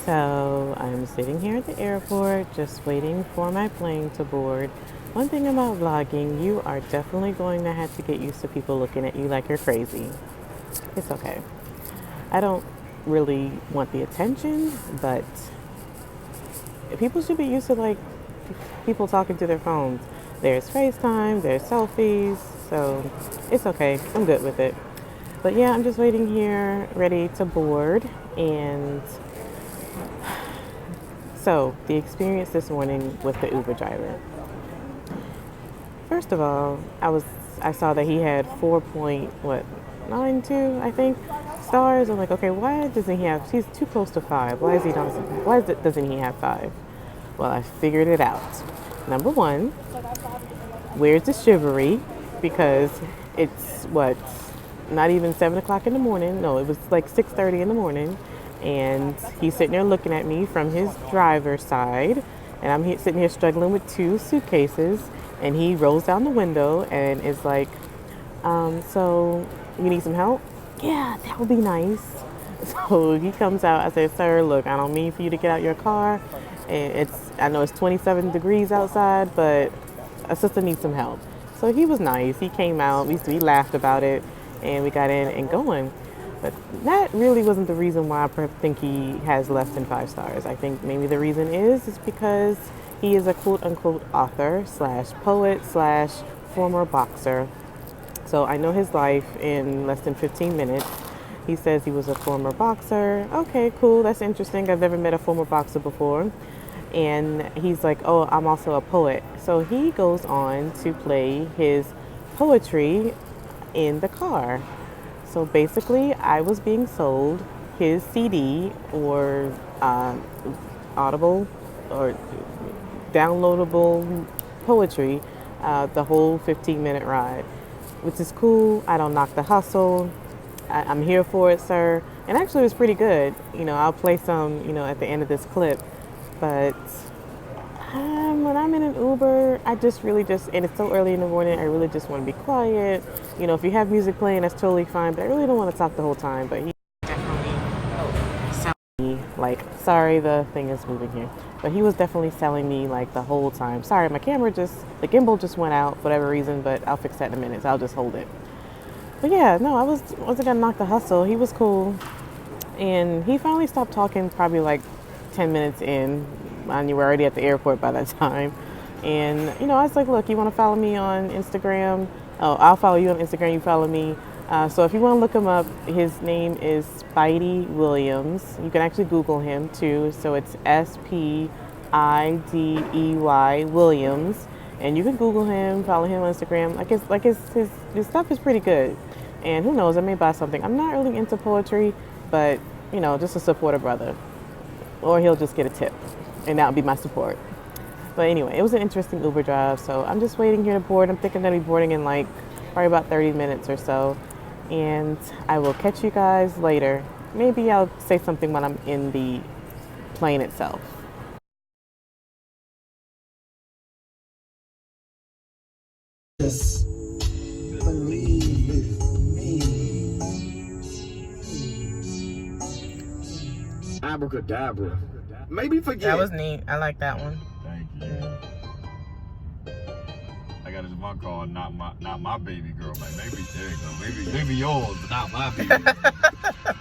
So I'm sitting here at the airport just waiting for my plane to board. One thing about vlogging, you are definitely going to have to get used to people looking at you like you're crazy. It's okay. I don't really want the attention, but people should be used to like people talking to their phones. There's FaceTime, there's selfies, so it's okay. I'm good with it. But yeah, I'm just waiting here, ready to board. And so the experience this morning with the Uber driver. First of all, I saw that he had 4.92, I think, stars. I'm like, okay, why doesn't he have? He's too close to 5. Why is he not? Why doesn't he have 5? Well, I figured it out. Number one, where's the chivalry? Because it's what, not even 7 o'clock in the morning. No, it was like 6:30 in the morning, and he's sitting there looking at me from his driver's side, and I'm sitting here struggling with 2 suitcases, and he rolls down the window and is like, so you need some help? Yeah, that would be nice. So he comes out. I said, sir, look, I don't mean for you to get out your car. And I know it's 27 degrees outside, but a sister needs some help. So he was nice. He came out. We laughed about it, and we got in and going. But that really wasn't the reason why I think he has less than 5 stars. I think maybe the reason is because he is a quote-unquote author slash poet slash former boxer. So I know his life in less than 15 minutes. He says he was a former boxer. Okay, cool. That's interesting. I've never met a former boxer before. And he's like, oh, I'm also a poet. So he goes on to play his poetry in the car. So basically, I was being sold his CD or audible or downloadable poetry the whole 15-minute ride, which is cool. I don't knock the hustle. I'm here for it, sir. And actually, it was pretty good. I'll play some, at the end of this clip. But when I'm in an Uber, and it's so early in the morning, I really just want to be quiet. If you have music playing, that's totally fine, but I really don't want to talk the whole time. But he definitely selling me, like, sorry, the thing is moving here. But he was definitely selling me, like, the whole time. Sorry, the gimbal just went out for whatever reason, but I'll fix that in a minute, so I'll just hold it. But yeah, no, wasn't gonna knock the hustle. He was cool. And he finally stopped talking probably like 10 minutes in, and you were already at the airport by that time. And I was like, look, you want to follow me on Instagram? Oh, I'll follow you on Instagram, you follow me. So if you want to look him up, his name is Spidey Williams. You can actually Google him too. So it's Spidey Williams, and you can Google him, follow him on Instagram. His stuff is pretty good. And who knows, I may buy something. I'm not really into poetry, but just to support a brother. Or he'll just get a tip, and that would be my support. But anyway, it was an interesting Uber drive, so I'm just waiting here to board. I'm thinking I'm going to be boarding in like probably about 30 minutes or so, and I will catch you guys later. Maybe I'll say something when I'm in the plane itself. Just believe me. Abracadabra. Maybe forget. That was neat. I like that one. Thank you. I got this one called not my baby girl, man. Maybe there you go. Maybe yours, but not my baby.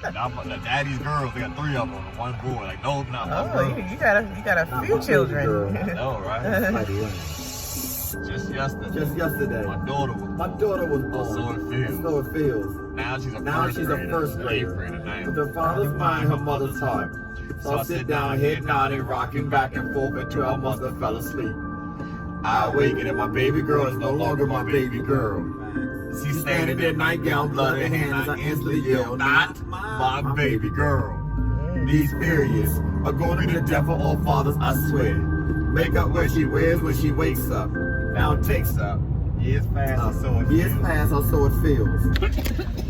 The daddy's girls, they got 3 of them and 1 boy. Like, no, not my girl. You got a few children. I know, right? Just yesterday. My daughter was born. So it feels. Now she's a first grader. With her father's mind, her mother's heart. So I sit down, head nodding, rocking back and forth until our mother fell asleep. I awaken and my baby girl is no longer my baby girl. She's standing there, nightgown, blood in hand, I instantly yell, not my baby girl. These periods are going to be the death of all fathers, I swear. Makeup where she wears when she wakes up. Now it takes up. Years pass, or so it feels.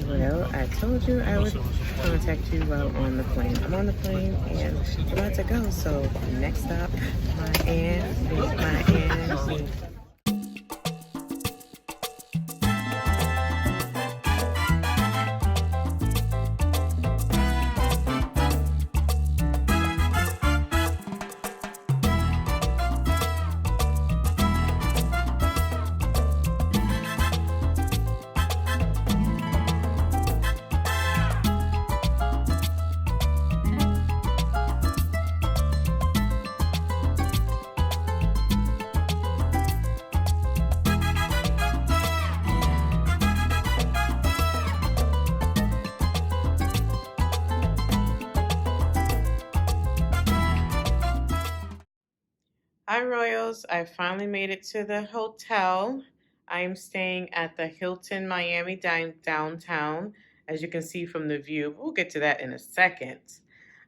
Well, I told you I would contact you while on the plane. I'm on the plane and I'm about to go. So next stop, Miami. Hi, Royals. I finally made it to the hotel. I am staying at the Hilton Miami downtown, as you can see from the view. We'll get to that in a second.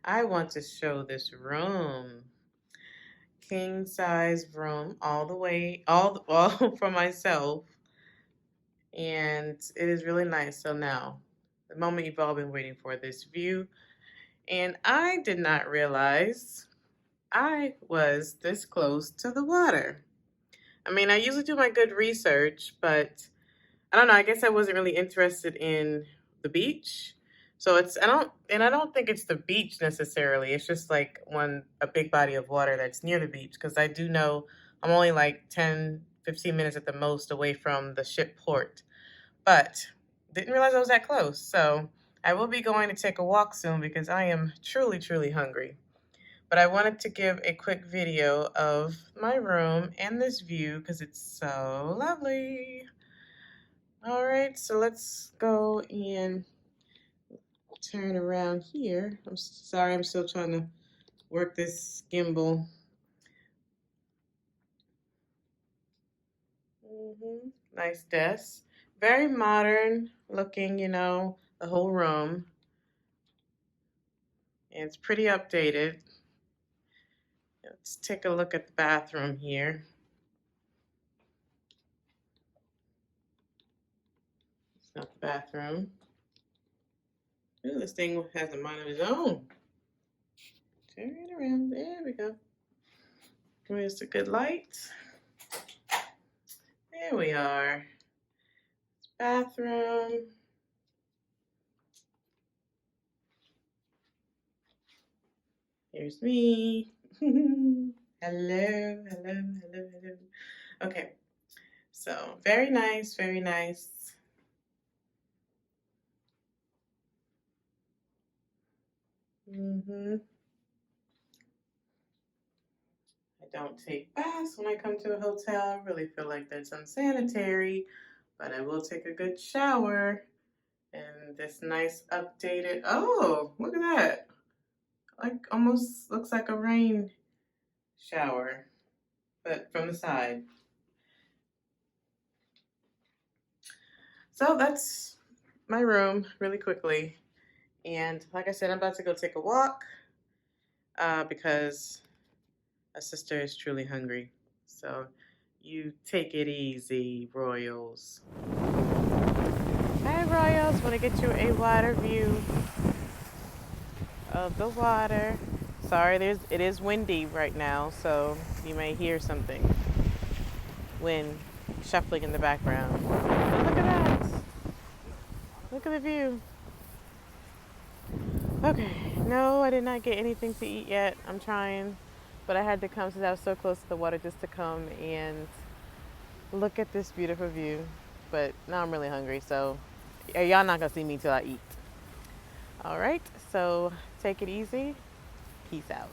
I want to show this room. King size room all the way, all for myself. And it is really nice. So now, the moment you've all been waiting for, this view. And I did not realize I was this close to the water. I mean, I usually do my good research, but I don't know. I guess I wasn't really interested in the beach. So I don't think it's the beach necessarily. It's just like a big body of water that's near the beach. Because I do know I'm only like 10, 15 minutes at the most away from the ship port. But didn't realize I was that close. So I will be going to take a walk soon because I am truly, truly hungry. But I wanted to give a quick video of my room and this view because it's so lovely. All right, so let's go and turn around here. I'm sorry, I'm still trying to work this gimbal. Nice desk. Very modern looking, the whole room. And it's pretty updated. Let's take a look at the bathroom here. It's not the bathroom. Ooh, this thing has a mind of its own. Turn it around. There we go. Here's a good light. There we are. Bathroom. Here's me. Hello, hello, hello, hello. Okay, so very nice, very nice. I don't take baths when I come to a hotel. I really feel like that's unsanitary, but I will take a good shower. And this nice updated, oh, look at that. Like almost looks like a rain shower, but from the side. So that's my room really quickly. And like I said, I'm about to go take a walk because a sister is truly hungry. So you take it easy, Royals. Hi, Royals. Want to get you a wider view of the water. Sorry, it is windy right now, so you may hear something. Wind shuffling in the background. But look at that. Look at the view. Okay, no, I did not get anything to eat yet. I'm trying, but I had to come since I was so close to the water just to come and look at this beautiful view. But now I'm really hungry, so y'all not gonna see me till I eat. All right, so take it easy. Peace out.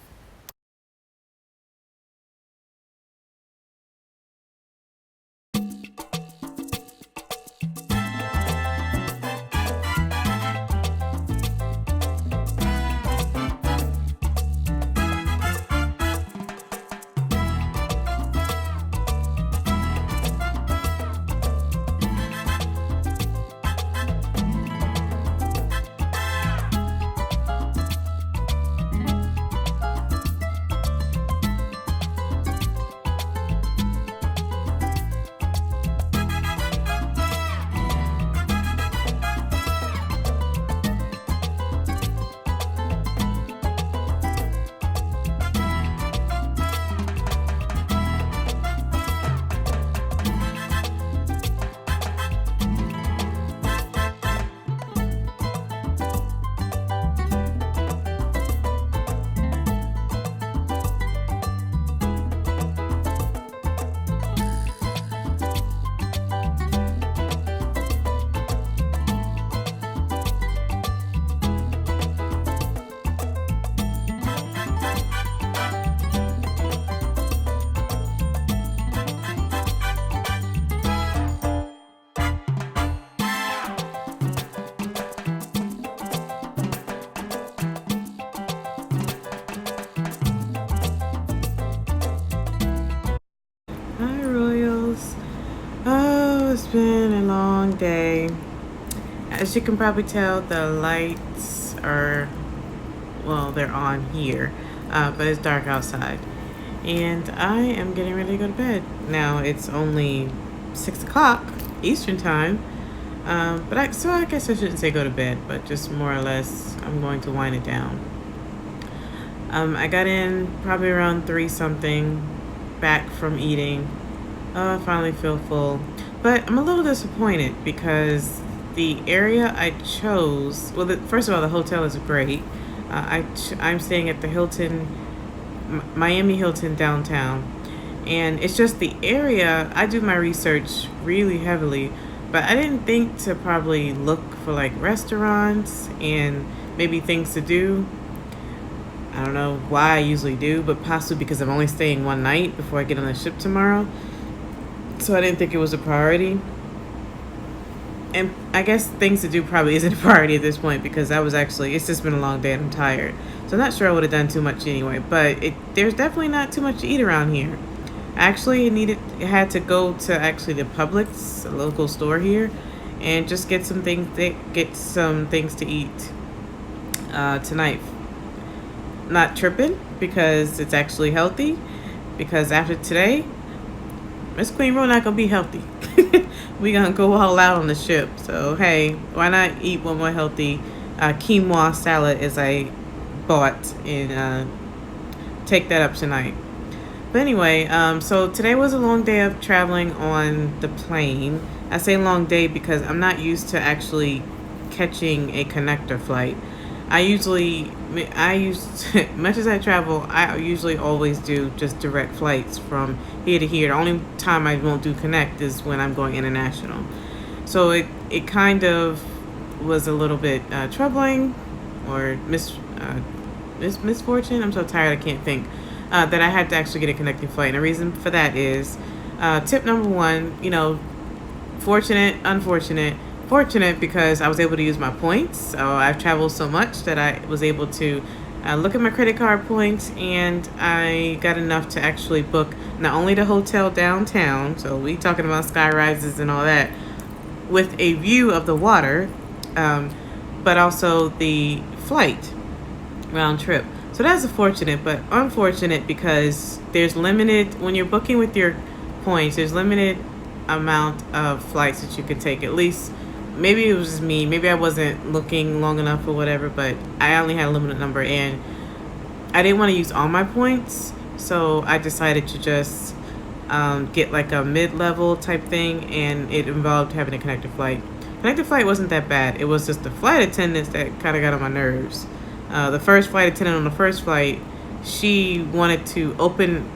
As you can probably tell, the lights are, well, they're on here, but it's dark outside. And I am getting ready to go to bed. Now it's only 6 o'clock Eastern time. So I guess I shouldn't say go to bed, but just more or less I'm going to wind it down. I got in probably around 3 something, back from eating. I finally feel full. But I'm a little disappointed because the area I chose, well, first of all, the hotel is great. I'm staying at the Hilton, Miami Hilton downtown. And it's just the area, I do my research really heavily, but I didn't think to probably look for like restaurants and maybe things to do. I don't know why I usually do, but possibly because I'm only staying one night before I get on the ship tomorrow. So I didn't think it was a priority. And I guess things to do probably isn't a priority at this point because it's just been a long day and I'm tired. So I'm not sure I would have done too much anyway, but there's definitely not too much to eat around here. Actually, had to go to actually the Publix, a local store here, and just get some things to eat tonight. Not tripping because it's actually healthy. Because after today, Miss Queen, we're not gonna be healthy. We gonna go all out on the ship. So hey, why not eat one more healthy quinoa salad as I bought and take that up tonight. But anyway, so today was a long day of traveling on the plane. I say long day because I'm not used to actually catching a connector flight. Much as I travel, I usually always do just direct flights from here to here. The only time I won't do connect is when I'm going international. So it kind of was a little bit troubling or misfortune. I'm so tired I can't think. That I had to actually get a connecting flight. And the reason for that is tip number 1, fortunate, unfortunate. Fortunate because I was able to use my points. So I've traveled so much that I was able to look at my credit card points, and I got enough to actually book not only the hotel downtown, so we talking about sky rises and all that, with a view of the water, but also the flight round trip. So that's fortunate, but unfortunate because there's limited, when you're booking with your points, there's limited amount of flights that you could take. At least, maybe it was just me, maybe I wasn't looking long enough or whatever, but I only had a limited number and I didn't want to use all my points. So I decided to just get like a mid-level type thing, and it involved having a connected flight. Connected flight wasn't that bad. It was just the flight attendants that kind of got on my nerves. The first flight attendant on the first flight, she wanted to open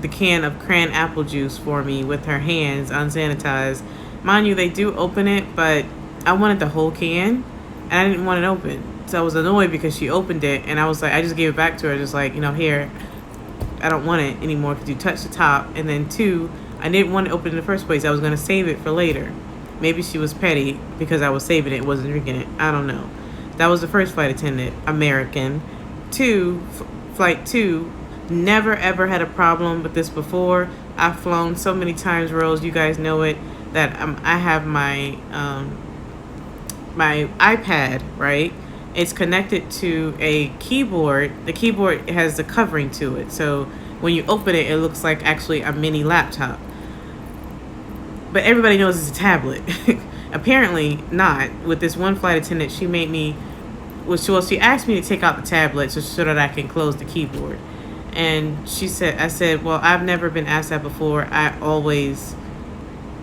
the can of cran apple juice for me with her hands unsanitized. Mind you, they do open it, but I wanted the whole can and I didn't want it open. So I was annoyed because she opened it, and I was like, I just gave it back to her, just like, here, I don't want it anymore because you touched the top. And then 2, I didn't want it open in the first place. I was going to save it for later. Maybe she was petty because I was saving it, wasn't drinking it. I don't know. That was the first flight attendant, American. 2, flight 2, never ever had a problem with this before. I've flown so many times, Rose, you guys know it, that I have my my iPad, right? It's connected to a keyboard. The keyboard has the covering to it, so when you open it, it looks like actually a mini laptop. But everybody knows it's a tablet. Apparently not. With this one flight attendant, she made me, she asked me to take out the tablet so that I can close the keyboard. And I said, well, I've never been asked that before.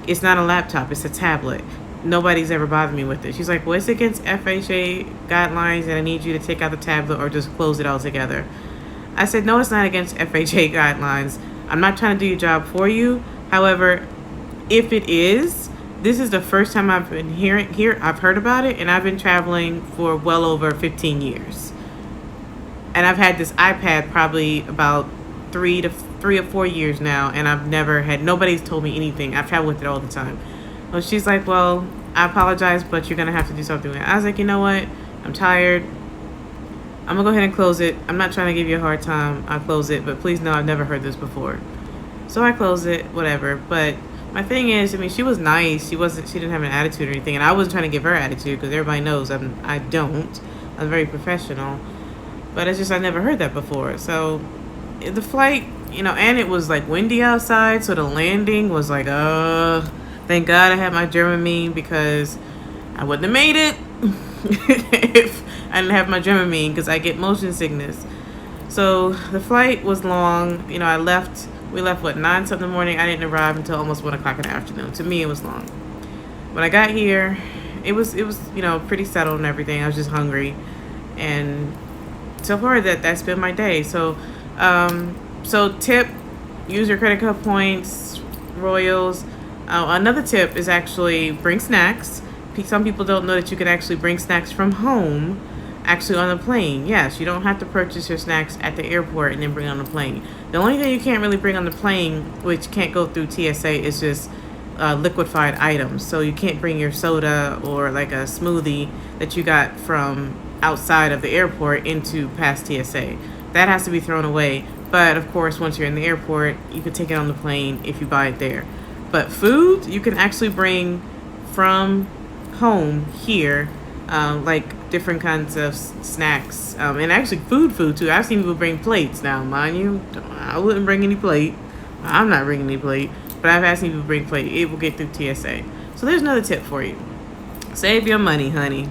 It's not a laptop, it's a tablet. Nobody's ever bothered me with it. She's like, well, it's against FHA guidelines and I need you to take out the tablet or just close it altogether. I said, no, it's not against FHA guidelines. I'm not trying to do your job for you. However, if it is, this is the first time I've been I've heard about it, and I've been traveling for well over 15 years. And I've had this iPad probably about 3 or 4 years now, and I've never had, nobody's told me anything. I've traveled with it all the time. Well, she's like, well, I apologize, but you're going to have to do something with it. I was like, you know what? I'm tired. I'm going to go ahead and close it. I'm not trying to give you a hard time. I'll close it, but please know I've never heard this before. So I closed it, whatever. But My thing is, I mean, she was nice. She didn't have an attitude or anything, and I wasn't trying to give her attitude because everybody knows I don't. I'm very professional, but it's just I never heard that before. So the flight, and it was like windy outside, so the landing was like, thank God I had my Dramamine because I wouldn't have made it if I didn't have my Dramamine because I get motion sickness. So the flight was long. We left, 9 something in the morning. I didn't arrive until almost 1 o'clock in the afternoon. To me, it was long. When I got here, it was pretty settled and everything. I was just hungry. And so far, that's been my day. So, tip, use your credit card points, Royals. Another tip is actually bring snacks. Some people don't know that you can actually bring snacks from home actually on the plane. Yes, you don't have to purchase your snacks at the airport and then bring it on the plane. The only thing you can't really bring on the plane, which can't go through TSA, is just liquefied items. So you can't bring your soda or like a smoothie that you got from outside of the airport into past TSA. That has to be thrown away. But of course, once you're in the airport, you can take it on the plane if you buy it there. But food, you can actually bring from home here, like different kinds of snacks, and actually food too. I've seen people bring plates. Now, mind you, I wouldn't bring any plate. I'm not bringing any plate, but I've seen people bring plate. It will get through TSA. So there's another tip for you. Save your money, honey.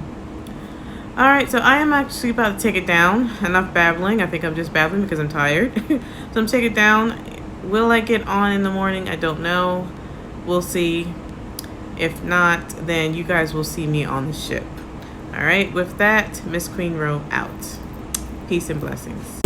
All right, so I am actually about to take it down. Enough babbling. I think I'm just babbling because I'm tired. So I'm taking it down. Will I get on in the morning? I don't know. We'll see. If not, then you guys will see me on the ship. All right, with that, Miss Queen Row out. Peace and blessings.